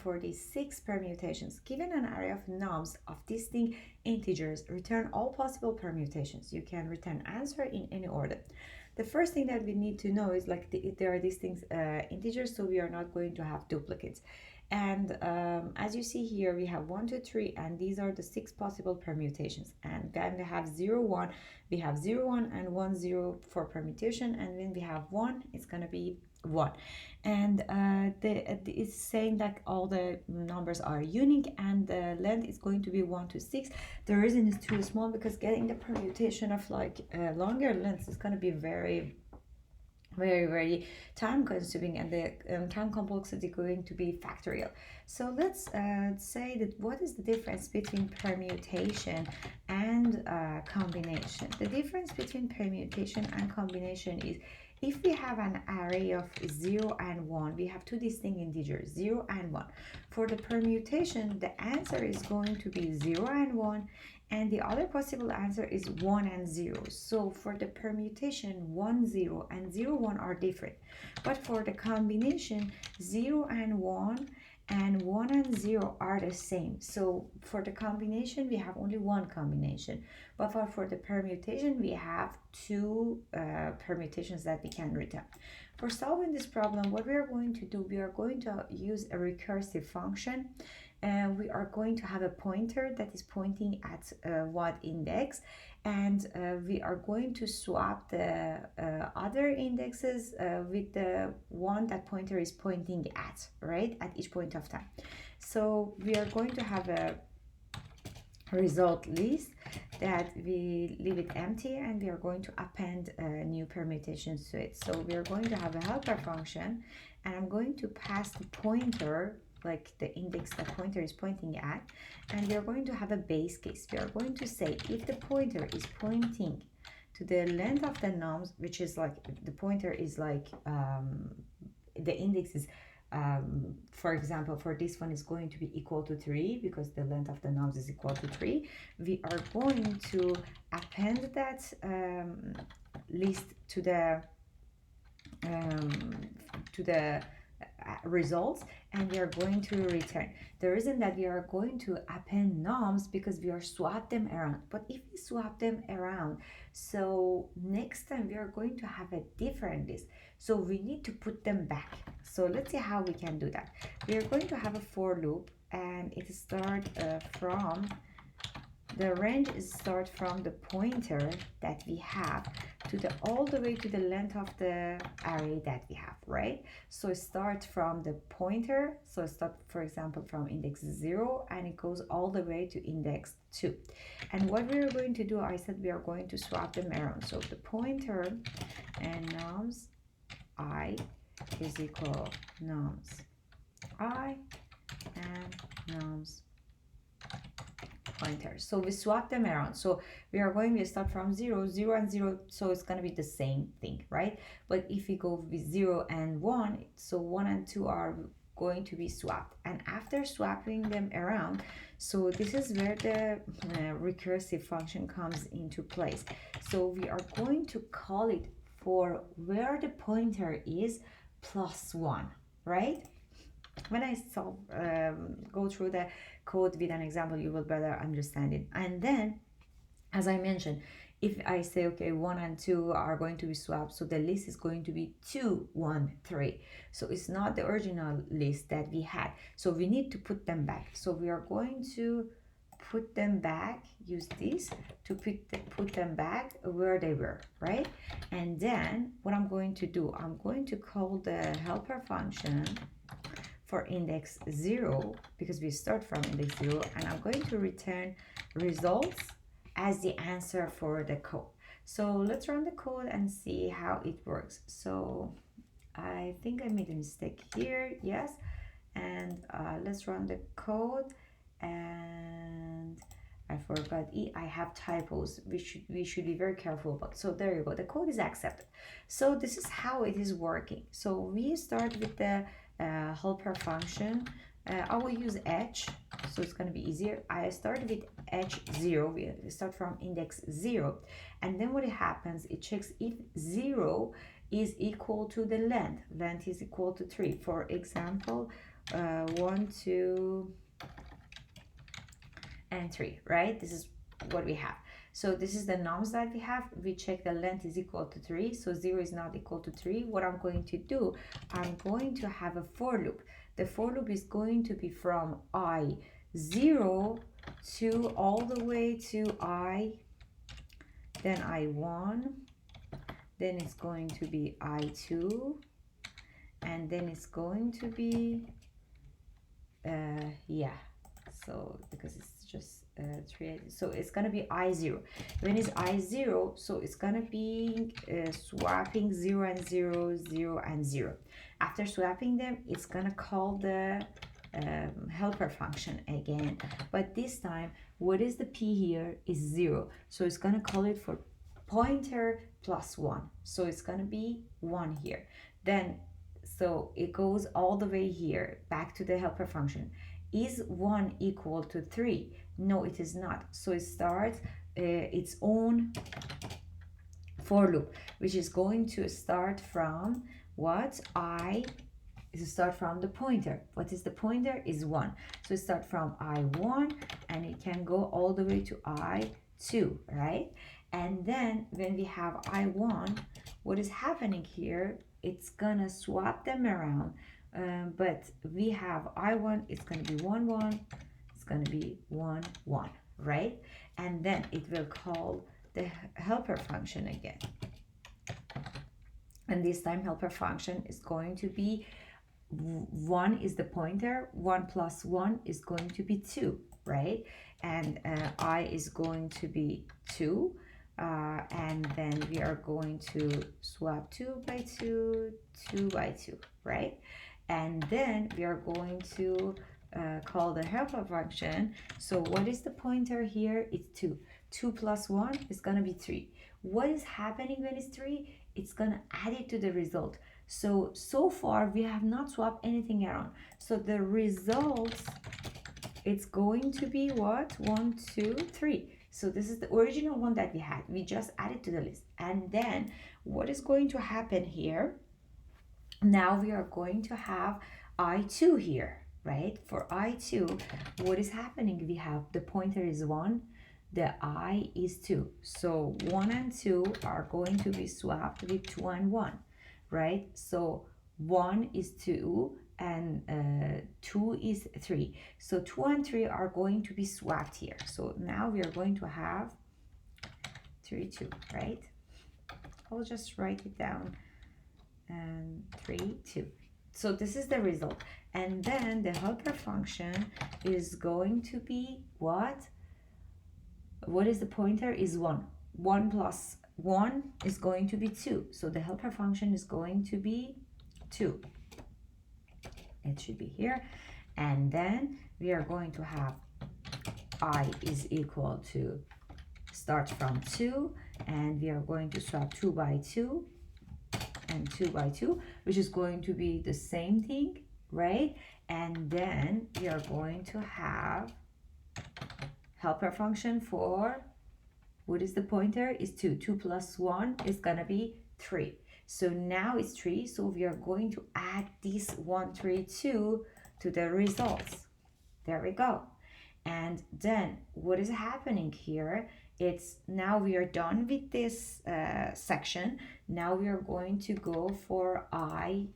for these 6 permutations. Given an array of nums of distinct integers, return all possible permutations. You can return answer in any order. The first thing that we need to know is like there are distinct integers, so we are not going to have duplicates. And as you see here, we have 1, 2, 3, and these are the 6 possible permutations. And then we have 0, 1, we have 0, 1, and 1, 0 for permutation. And when we have 1, it's going to be 1. And it's saying that all the numbers are unique, and the length is going to be 1 to 6. The reason is too small because getting the permutation of like longer lengths is going to be very time consuming, and the time complexity going to be factorial. So let's say that what is the difference between permutation and combination. The difference between permutation and combination is if we have an array of 0 and 1, we have 2 distinct integers, 0 and 1. For the permutation, the answer is going to be 0 and 1, and the other possible answer is 1 and 0. So for the permutation, 1, 0 and 0, 1 are different. But for the combination, 0 and 1 and 1 and 0 are the same. So for the combination, we have only one combination. But for the permutation, we have 2 permutations that we can return. For solving this problem, what we are going to do, we are going to use a recursive function. And we are going to have a pointer that is pointing at what index, and we are going to swap the other indexes with the one that pointer is pointing at, right, at each point of time. So we are going to have a result list that we leave it empty, and we are going to append new permutations to it. So we are going to have a helper function, and I'm going to pass the pointer, like the index that pointer is pointing at, and we are going to have a base case. We are going to say if the pointer is pointing to the length of the nums, which is like the pointer is like the index is for example, for this one is going to be equal to 3 because the length of the nums is equal to 3. We are going to append that list to the results, and we are going to return. The reason that we are going to append nums because we are swap them around. But if we swap them around, so next time we are going to have a different list, so we need to put them back. So let's see how we can do that. We are going to have a for loop, and it starts from the range start from the pointer that we have to the all the way to the length of the array that we have, right? So start from the pointer, so start for example from index 0, and it goes all the way to index 2. And what we are going to do, I said we are going to swap them around. So the pointer and nums I is equal nums I and nums pointer. So we swap them around. So we are going to start from 0, 0 and 0, so it's going to be the same thing, right? But if we go with 0 and 1, so 1 and 2 are going to be swapped. And after swapping them around, so this is where the recursive function comes into place. So we are going to call it for where the pointer is plus 1, right? When I go through the code with an example, you will better understand it. And then, as I mentioned, if I say, okay, 1 and 2 are going to be swapped, so the list is going to be 2, 1, 3. So it's not the original list that we had. So we need to put them back. So we are going to put them back, use this to put them back where they were, right? And then what I'm going to do, I'm going to call the helper function for index 0 because we start from index 0, and I'm going to return results as the answer for the code. So let's run the code and see how it works. So I think I made a mistake here, yes, and let's run the code, and I forgot I have typos, which we should be very careful about. So there you go, the code is accepted. So this is how it is working. So we start with the helper function. I will use h, so it's going to be easier. I start with h0, we start from index 0, and then what happens, it checks if 0 is equal to the length is equal to 3. For example, 1, 2, and 3, right? This is what we have. So this is the nums that we have. We check the length is equal to 3, so 0 is not equal to 3. What I'm going to do, I'm going to have a for loop. The for loop is going to be from I0 to all the way to then I1, then it's going to be I2, and then it's going to be, yeah, so because it's just 3, so it's gonna be I0. When it's I0, so it's gonna be swapping 0 and 0, 0 and 0. After swapping them, it's gonna call the helper function again, but this time what is the p here is 0, so it's gonna call it for pointer plus 1, so it's gonna be 1 here. Then so it goes all the way here back to the helper function. Is 1 equal to 3? No, it is not. So it starts its own for loop, which is going to start from what? Start from the pointer. What is the pointer? Is 1. So it start from I1 and it can go all the way to I2, right? And then when we have I1, what is happening here? It's gonna swap them around, but we have I1, it's gonna be 1, 1, it's gonna be 1, 1, right? And then it will call the helper function again. And this time helper function is going to be 1 is the pointer, 1 plus 1 is going to be 2, right? And I is going to be 2. And then we are going to swap 2 by 2, 2 by 2, right? And then we are going to call the helper function. So what is the pointer here? It's 2. 2 plus 1 is going to be 3. What is happening when it's 3? It's going to add it to the result. So far we have not swapped anything around. So the results, it's going to be what? 1, 2, 3. So this is the original one that we had. We just added to the list. And then what is going to happen here? Now we are going to have I2 here, right? For I2, what is happening? We have the pointer is 1, the I is 2. So 1 and 2 are going to be swapped with 2 and 1, right? So 1 is 2 and 2 is 3. So 2 and 3 are going to be swapped here. So now we are going to have 3, 2, right? I'll just write it down, and 3, 2. So this is the result. And then the helper function is going to be what? What is the pointer? Is 1. 1 plus 1 is going to be 2. So the helper function is going to be 2. It should be here. And then we are going to have I is equal to start from 2, and we are going to swap 2 by 2 and 2 by 2, which is going to be the same thing, right? And then we are going to have helper function for what is the pointer? Is 2. 2 plus 1 is gonna be 3. So now it's 3, so we are going to add this 1, 3, 2 to the results. There we go. And then what is happening here? It's now we are done with this section. Now we are going to go for I,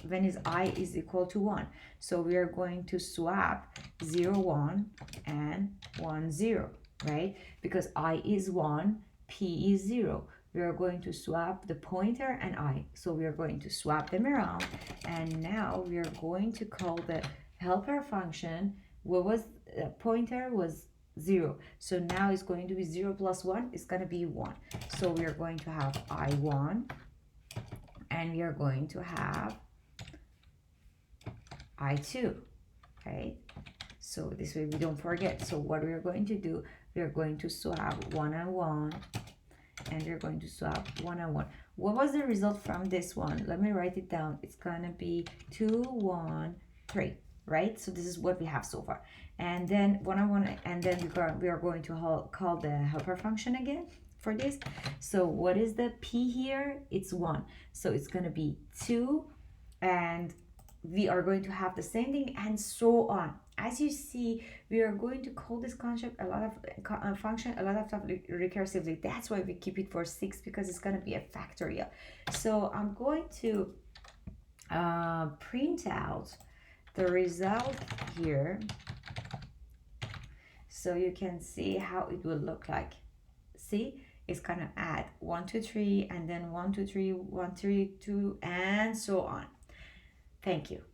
when is I is equal to 1. So we are going to swap 0, 1 and 1, 0, right? Because I is 1, P is 0. We are going to swap the pointer and I. So we are going to swap them around. And now we are going to call the helper function. What was the pointer? Was 0. So now it's going to be 0 plus 1 is going to be 1. So we are going to have I1 and we are going to have I2, right? So this way we don't forget. So what we are going to do, we are going to swap 1 and 1, and we're going to swap 1 and 1. What was the result from this one? Let me write it down. It's gonna be 2, 1, 3, right? So this is what we have so far. And then 1 and 1, and then we are going to call the helper function again for this. So what is the P here? It's 1. So it's gonna be 2 and we are going to have the same thing, and so on. As you see, we are going to call this concept a lot of function a lot of time recursively. That's why we keep it for 6, because it's going to be a factorial. So I'm going to print out the result here so you can see how it will look like. See, it's gonna add 1 2 3 and then 1 2 3 1 3 2 and so on. Thank you.